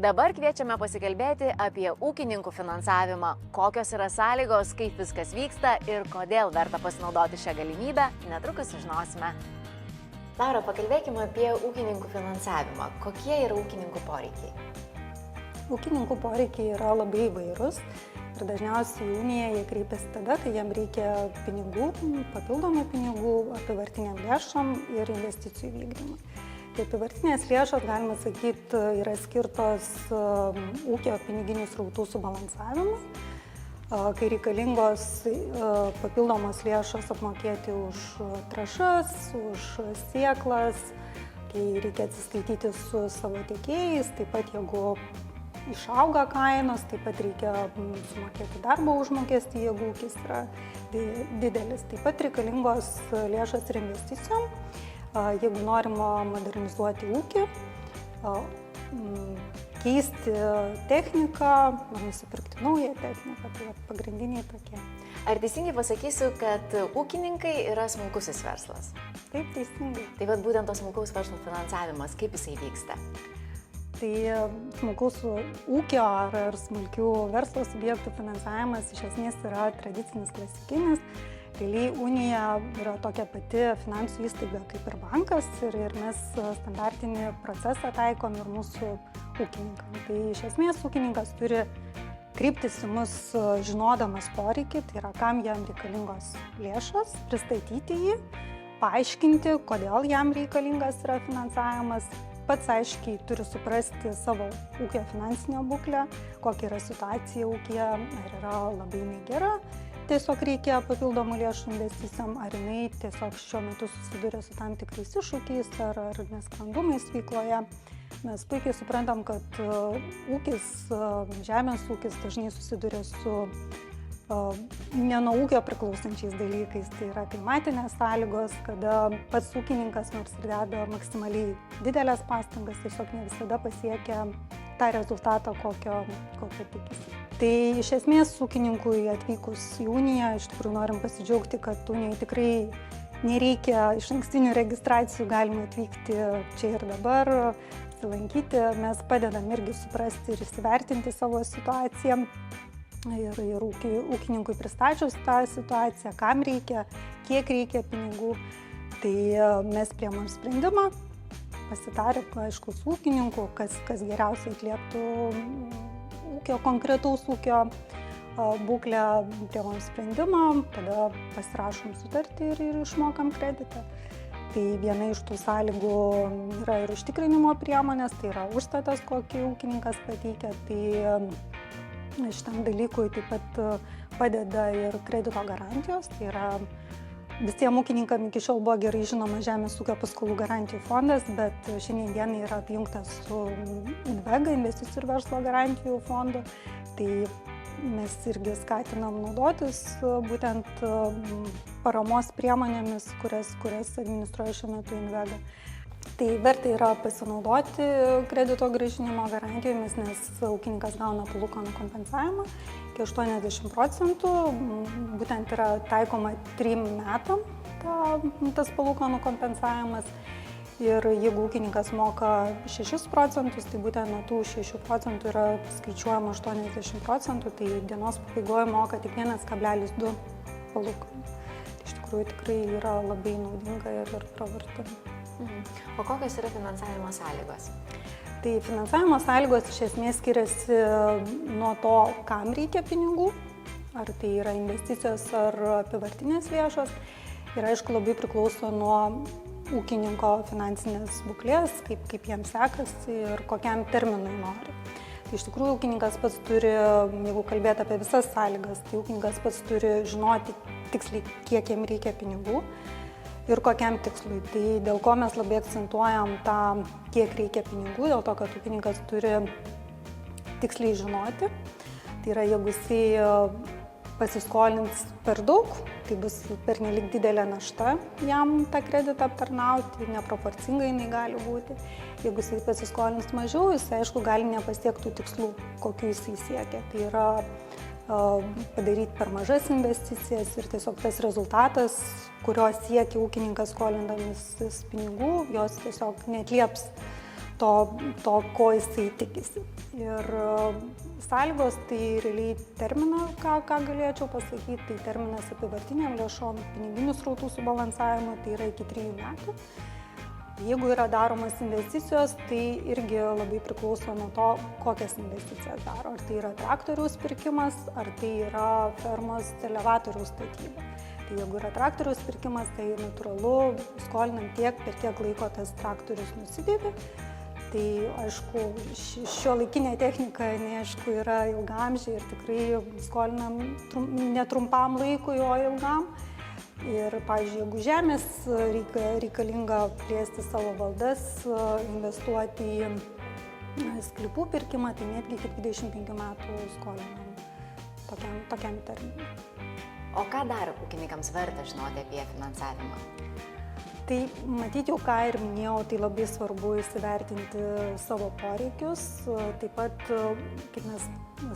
Dabar kviečiame pasikalbėti apie ūkininkų finansavimą, kokios yra sąlygos, kaip viskas vyksta ir kodėl verta pasinaudoti šią galimybę, netrukus sužinosime. Laura, pakalbėkime apie ūkininkų finansavimą. Kokie yra ūkininkų poreikiai? Ūkininkų poreikiai yra labai įvairūs ir dažniausiai unija jie kreipiasi tada, kai jiem reikia pinigų, papildomų pinigų, apyvartiniam lėšom ir investicijų vykdymui. Tai apyvartinės lėšos, galima sakyti, yra skirtos ūkio piniginių srautų subalansavimui, kai reikalingos papildomos lėšos apmokėti už trąšas, už sėklas, kai reikia atsiskaityti su savo tiekėjais, taip pat jeigu išauga kainos, taip pat reikia sumokėti darbo užmokestį, jeigu ūkis yra didelis. Taip pat reikalingos lėšos ir investicijom, jeigu norima modernizuoti ūkį, keisti techniką, nusipirkti naują techniką, tai pagrindiniai tokie. Ar teisingai pasakysiu, kad ūkininkai yra smulkusis verslas? Taip, teisingai. Tai vat būtent tos smulkaus verslo finansavimas, kaip jisai vyksta? Tai smulkaus ūkio ar smulkių verslo subjektų finansavimas iš esmės yra tradicinis klasikinis. Realiai unija yra tokia pati finansų įstaiga kaip ir bankas ir mes standartinį procesą taikom ir mūsų ūkininkam. Tai iš esmės ūkininkas turi kreiptis į mus žinodamas poreikį, tai yra kam jam reikalingos lėšos, pristatyti jį, paaiškinti, kodėl jam reikalingas yra finansavimas. Pats aiškiai turi suprasti savo ūkio finansinę būklę, kokia yra situacija ūkyje, ar yra labai negera, tiesiog reikia papildomų lėšų investicijom, ar jinai tiesiog šiuo metu susiduria su tam tikrais iššūkiais ar nesklandumais veikloje. Mes puikiai suprantam, kad ūkis, žemės ūkis dažnai susiduria su ne nuo ūkio priklausančiais dalykais, tai yra klimatinės sąlygos, kada pats ūkininkas nors ir deda maksimaliai didelės pastangas, tiesiog ne visada pasiekia tą rezultatą, kokio tikisi. Tai iš esmės ūkininkui atvykus į uniją, iš tikrųjų norim pasidžiaugti, kad unijai tikrai nereikia išankstinių registracijų, galima atvykti čia ir dabar, apsilankyti, mes padedam irgi suprasti ir įsivertinti savo situaciją. Ir ūkininkui pristačius tą situaciją, kam reikia, kiek reikia pinigų, tai mes priėmėm sprendimą, pasitarę, aišku, su ūkininku, kas geriausiai atlieptų konkretaus ūkio būklę, priėmėm sprendimą, tada pasirašom sutartį ir išmokam kreditą. Tai viena iš tų sąlygų yra ir užtikrinimo priemonės, tai yra užstatas, kokį ūkininkas pateikia, tai šitam dalykui taip pat padeda ir kredito garantijos, tai yra visiems ūkininkam iki šiol buvo gerai žinoma Žemės ūkio paskolų garantijų fondas, bet šiandien dienai yra apjungtas su Invega, investicijų ir verslo garantijų fondu, tai mes irgi skatinam naudotis būtent paramos priemonėmis, kurias administruoja šiuo metu Invega. Tai verta yra pasinaudoti kredito grąžinimo garantijomis, nes ūkininkas gauna palūkanų kompensavimą iki 80%, būtent yra taikoma 3 metam tas palūkanų kompensavimas ir jeigu ūkininkas moka 6%, tai būtent nuo tų 6% yra skaičiuojama 80%, tai dienos pabaigoje moka tik 1,2 palūkanų. Iš tikrųjų tikrai yra labai naudinga ir pravartu. O kokios yra finansavimo sąlygos? Tai finansavimo sąlygos iš esmės skiriasi nuo to, kam reikia pinigų, ar tai yra investicijos ar apyvartinės lėšos. Ir aišku, labai priklauso nuo ūkininko finansinės būklės, kaip jam sekasi ir kokiam terminui nori. Tai iš tikrųjų ūkininkas pats turi, jeigu kalbėti apie visas sąlygas, tai ūkininkas pats turi žinoti tiksliai, kiek jam reikia pinigų ir kokiam tikslui. Tai dėl ko mes labai akcentuojam tą, kiek reikia pinigų, dėl to, kad ūkininkas turi tiksliai žinoti. Tai yra, jeigu jisai pasiskolins per daug, tai bus pernelyg didelė našta jam tą kreditą aptarnauti, neproporcingai jinai gali būti. Jeigu jisai pasiskolins mažiau, jisai aišku gali nepasiekti tų tikslų, kokių jisai siekia. Tai yra padaryti per mažas investicijas ir tiesiog tas rezultatas, kurio siekia ūkininkas skolindamis pinigų, jos tiesiog neatlieps to, ko jisai tikisi. Ir sąlygos, tai realiai terminą, ką galėčiau pasakyti, tai terminas apyvartiniam lėšom, piniginių srautų subalansavimo, tai yra iki 3 metų. Jeigu yra daromas investicijos, tai irgi labai priklauso nuo to, kokias investicijas daro. Ar tai yra traktoriaus pirkimas, ar tai yra fermos elevatoriaus statyba. Tai jeigu yra traktoriaus pirkimas, tai natūralu, skolinam tiek, per kiek laiko tas traktorius nusidėvi. Tai aišku, šiuolaikinė technika, aišku, yra ilgamžiai ir tikrai skolinam netrumpam laikui, o ilgam. Ir, pavyzdžiui, jeigu žemės reikalinga plėsti savo valdas, investuoti į sklypų pirkimą, tai netgi iki 25 metų skolinam tokiam terminui. O ką dar ūkininkams verta žinoti apie finansavimą? Tai matyti jau ką ir minėjau, tai labai svarbu įsivertinti savo poreikius. Taip pat, kaip mes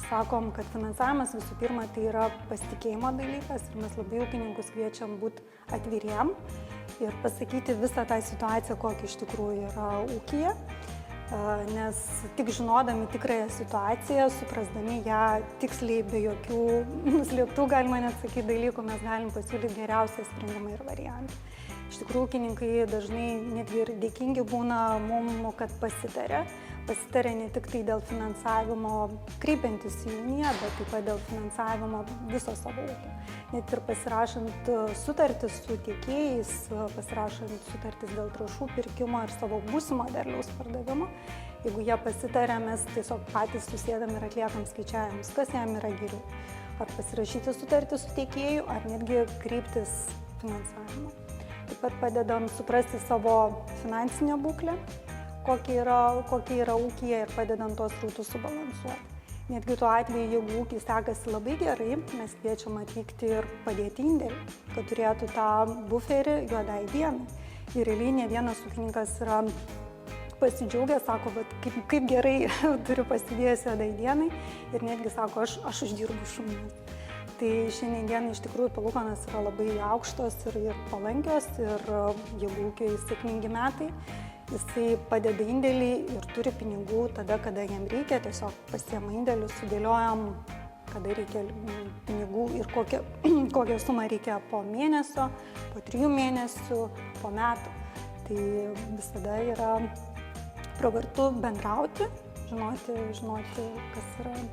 sakom, kad finansavimas visų pirma tai yra pasitikėjimo dalykas ir mes labai ūkininkus kviečiam būti atviriem ir pasakyti visą tą situaciją, kokia iš tikrųjų yra ūkyje. Nes tik žinodami tikrąją situaciją, suprasdami ją tiksliai be jokių nuslėptų, galima net sakyti, dalykų, mes galim pasiūlyti geriausią sprendimą ir variantą. Iš tikrųjų, ūkininkai dažnai netgi ir dėkingi būna mum, kad pasitarė ne tik tai dėl finansavimo kreipiantis į uniją, bet taip pat dėl finansavimo viso savo ūkio. Net ir pasirašant sutartis su tiekėjais, pasirašant sutartis dėl trąšų pirkimo ir savo būsimo derliaus pardavimo, jeigu jie pasitarė, mes tiesiog patys susėdam ir atliekam skaičiavimus, kas jam yra geriau. Ar pasirašyti sutartį su tiekėju, ar netgi kreiptis finansavimo. Taip pat padedam suprasti savo finansinę būklę, kokia yra ūkyje ir padedam tuos srautus subalansuoti. Netgi tuo atveju, jeigu ūkis sekasi labai gerai, mes kviečiam atvykti ir padėti indėlį, kad turėtų tą buferį juodai dienai. Ir realiai ne vienas ūkininkas yra pasidžiaugęs, sako, kaip gerai turiu pasidėjęs juodai dienai ir netgi sako, aš uždirbu šunis. Tai šiandien dienai iš tikrųjų palūkanos yra labai aukštos ir palankios ir jeigu ūkiui sėkmingi metai, jisai padeda indėlį ir turi pinigų tada, kada jam reikia, tiesiog pasiema indėlius, sudėliojam, kada reikia pinigų ir kokią sumą reikia po mėnesio, po 3 mėnesių, po metų. Tai visada yra pravartu bendrauti, žinoti, kas yra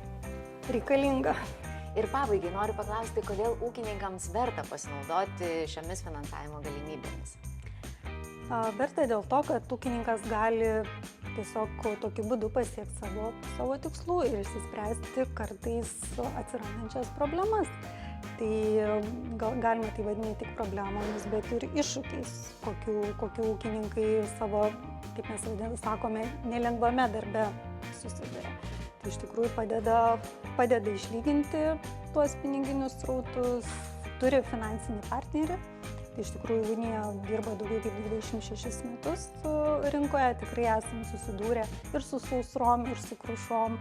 reikalinga. Ir pabaigai noriu paklausti, kodėl ūkininkams verta pasinaudoti šiomis finansavimo galimybėmis? Verta dėl to, kad ūkininkas gali tiesiog tokiu būdu pasiekti savo tikslų ir išsispręsti kartais atsirandančias problemas. Tai galima tai vadinti ne tik problemomis, bet ir iššūkiais, kokių ūkininkai savo, kaip mes sakome, nelengvame darbe susiduria. Tai iš tikrųjų padeda išlyginti tuos piniginius srautus, turi finansinį partnerį. Tai iš tikrųjų unija dirba daugiau kaip 26 metus rinkoje, tikrai esame susidūrę ir su sausrom, ir su krušom,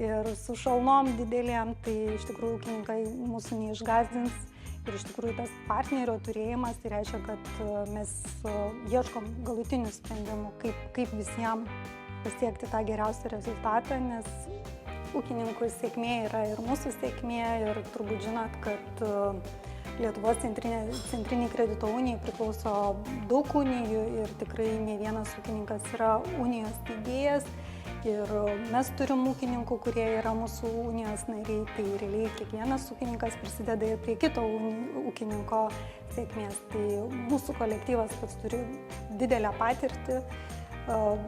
ir su šalnom didelėm, tai iš tikrųjų ūkininkai mūsų neišgąsdins. Ir iš tikrųjų tas partnerio turėjimas, tai reiškia, kad mes ieškom galutinių sprendimų, kaip visiems pasiekti tą geriausią rezultatą, nes ūkininkų sėkmė yra ir mūsų sėkmė ir turbūt žinot, kad Lietuvos centriniai kredito unijai priklauso daug unijų ir tikrai ne vienas ūkininkas yra unijos steigėjas ir mes turim ūkininkų, kurie yra mūsų unijos nariai, tai realiai kiekvienas ūkininkas prisideda ir prie kito ūkininko sėkmės. Tai mūsų kolektyvas pats turi didelę patirtį